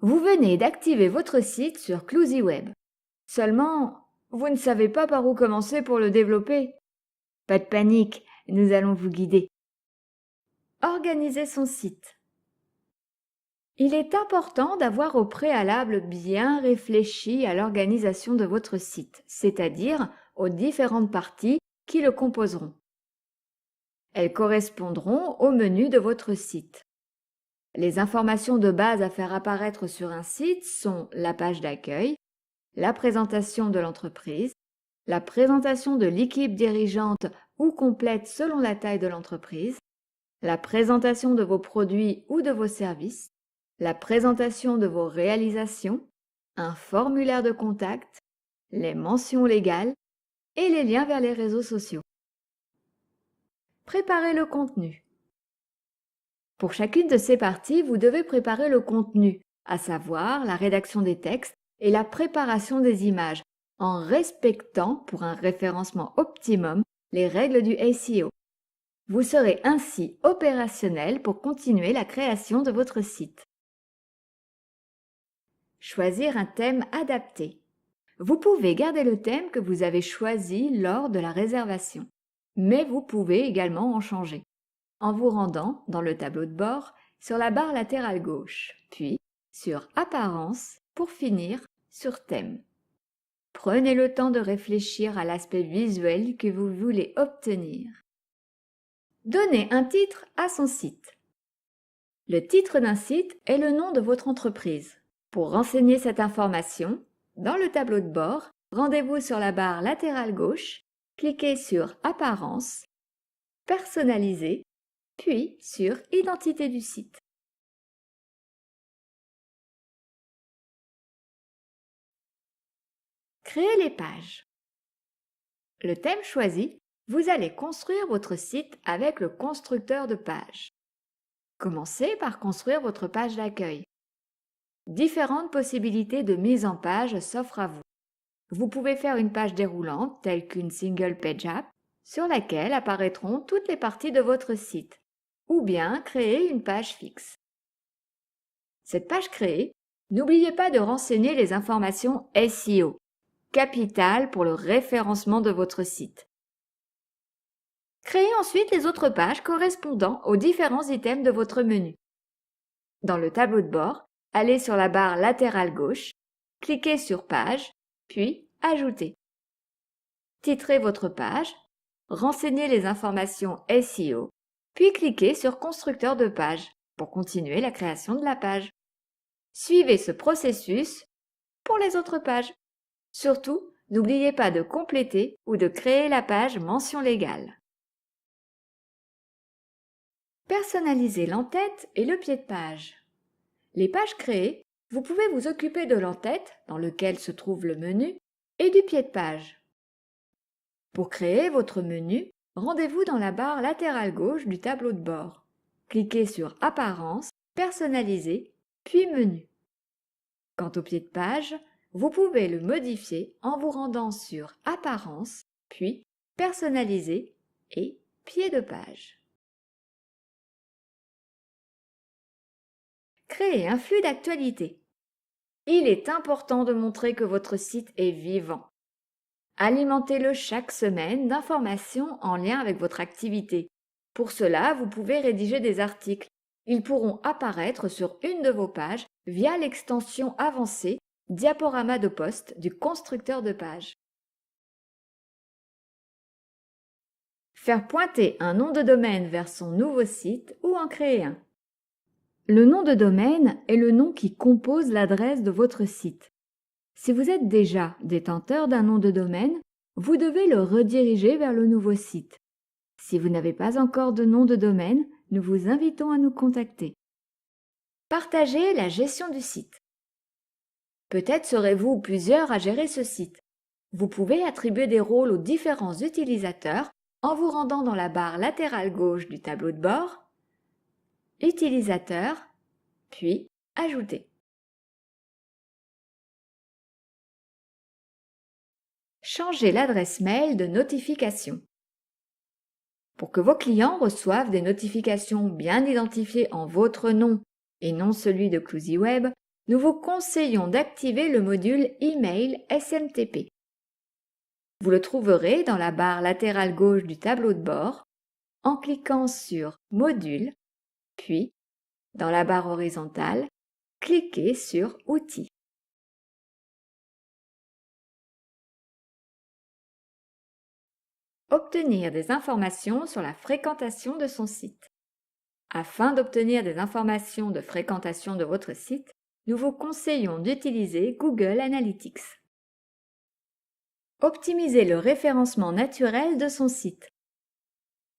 Vous venez d'activer votre site sur ClusyWeb. Seulement, vous ne savez pas par où commencer pour le développer. Pas de panique, nous allons vous guider. Organiser son site. Il est important d'avoir au préalable bien réfléchi à l'organisation de votre site, c'est-à-dire aux différentes parties qui le composeront. Elles correspondront au menu de votre site. Les informations de base à faire apparaître sur un site sont la page d'accueil, la présentation de l'entreprise, la présentation de l'équipe dirigeante ou complète selon la taille de l'entreprise, la présentation de vos produits ou de vos services, la présentation de vos réalisations, un formulaire de contact, les mentions légales et les liens vers les réseaux sociaux. Préparez le contenu. Pour chacune de ces parties, vous devez préparer le contenu, à savoir la rédaction des textes et la préparation des images, en respectant, pour un référencement optimum, les règles du SEO. Vous serez ainsi opérationnel pour continuer la création de votre site. Choisir un thème adapté. Vous pouvez garder le thème que vous avez choisi lors de la réservation, mais vous pouvez également en changer, en vous rendant dans le tableau de bord sur la barre latérale gauche, puis sur Apparence pour finir sur Thème. Prenez le temps de réfléchir à l'aspect visuel que vous voulez obtenir. Donnez un titre à son site. Le titre d'un site est le nom de votre entreprise. Pour renseigner cette information, dans le tableau de bord, rendez-vous sur la barre latérale gauche, cliquez sur Apparence, Personnaliser, puis sur Identité du site. Créez les pages. Le thème choisi, vous allez construire votre site avec le constructeur de pages. Commencez par construire votre page d'accueil. Différentes possibilités de mise en page s'offrent à vous. Vous pouvez faire une page déroulante telle qu'une Single Page App sur laquelle apparaîtront toutes les parties de votre site, ou bien créer une page fixe. Cette page créée, n'oubliez pas de renseigner les informations SEO, capitales pour le référencement de votre site. Créez ensuite les autres pages correspondant aux différents items de votre menu. Dans le tableau de bord, allez sur la barre latérale gauche, cliquez sur Page, puis Ajouter. Titrez votre page, renseignez les informations SEO, puis cliquez sur Constructeur de page pour continuer la création de la page. Suivez ce processus pour les autres pages. Surtout, n'oubliez pas de compléter ou de créer la page mention légale. Personnalisez l'entête et le pied de page. Les pages créées, vous pouvez vous occuper de l'entête, dans lequel se trouve le menu, et du pied de page. Pour créer votre menu, rendez-vous dans la barre latérale gauche du tableau de bord. Cliquez sur Apparence, Personnaliser, puis Menu. Quant au pied de page, vous pouvez le modifier en vous rendant sur Apparence, puis Personnaliser et Pied de page. Créer un flux d'actualité. Il est important de montrer que votre site est vivant. Alimentez-le chaque semaine d'informations en lien avec votre activité. Pour cela, vous pouvez rédiger des articles. Ils pourront apparaître sur une de vos pages via l'extension avancée Diaporama de poste du constructeur de page. Faire pointer un nom de domaine vers son nouveau site ou en créer un. Le nom de domaine est le nom qui compose l'adresse de votre site. Si vous êtes déjà détenteur d'un nom de domaine, vous devez le rediriger vers le nouveau site. Si vous n'avez pas encore de nom de domaine, nous vous invitons à nous contacter. Partagez la gestion du site. Peut-être serez-vous plusieurs à gérer ce site. Vous pouvez attribuer des rôles aux différents utilisateurs en vous rendant dans la barre latérale gauche du tableau de bord, Utilisateur, puis Ajouter. Changez l'adresse mail de notification. Pour que vos clients reçoivent des notifications bien identifiées en votre nom et non celui de ClusyWeb, nous vous conseillons d'activer le module Email SMTP. Vous le trouverez dans la barre latérale gauche du tableau de bord en cliquant sur Module, puis, dans la barre horizontale, cliquez sur Outils. Obtenir des informations sur la fréquentation de son site. Afin d'obtenir des informations de fréquentation de votre site, nous vous conseillons d'utiliser Google Analytics. Optimisez le référencement naturel de son site.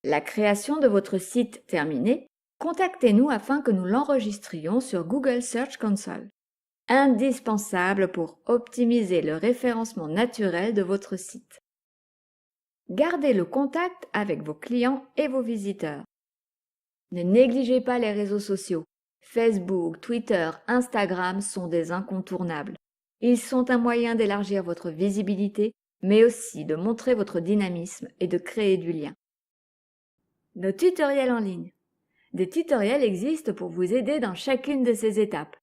La création de votre site terminée, contactez-nous afin que nous l'enregistrions sur Google Search Console. Indispensable pour optimiser le référencement naturel de votre site. Gardez le contact avec vos clients et vos visiteurs. Ne négligez pas les réseaux sociaux. Facebook, Twitter, Instagram sont des incontournables. Ils sont un moyen d'élargir votre visibilité, mais aussi de montrer votre dynamisme et de créer du lien. Nos tutoriels en ligne. Des tutoriels existent pour vous aider dans chacune de ces étapes.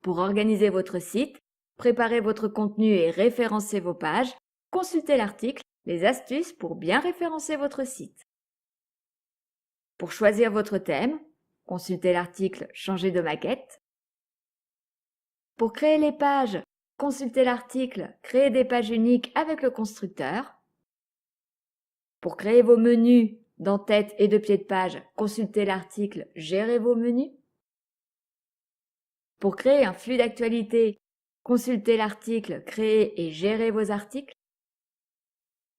Pour organiser votre site, préparer votre contenu et référencer vos pages, consultez l'article « Les astuces pour bien référencer votre site ». Pour choisir votre thème, consultez l'article « Changer de maquette ». Pour créer les pages, consultez l'article « Créer des pages uniques avec le constructeur ». Pour créer vos menus d'en-tête et de pied de page, consultez l'article « Gérer vos menus ». Pour créer un flux d'actualité, consultez l'article « Créer et gérer vos articles ».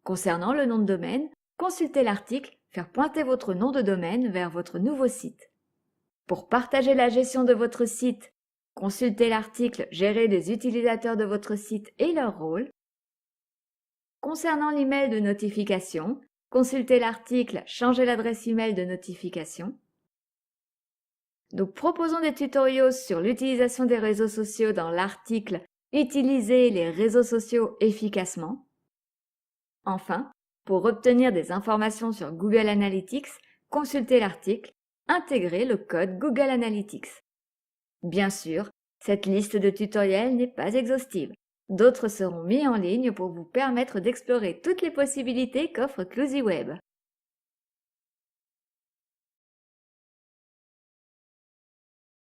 Concernant le nom de domaine, consultez l'article « Faire pointer votre nom de domaine vers votre nouveau site ». Pour partager la gestion de votre site, consultez l'article « Gérer les utilisateurs de votre site et leur rôle ». Concernant l'email de notification, consultez l'article « Changer l'adresse email de notification ». Nous proposons des tutoriaux sur l'utilisation des réseaux sociaux dans l'article « Utiliser les réseaux sociaux efficacement ». Enfin, pour obtenir des informations sur Google Analytics, consultez l'article « Intégrer le code Google Analytics ». Bien sûr, cette liste de tutoriels n'est pas exhaustive. D'autres seront mis en ligne pour vous permettre d'explorer toutes les possibilités qu'offre ClusyWeb.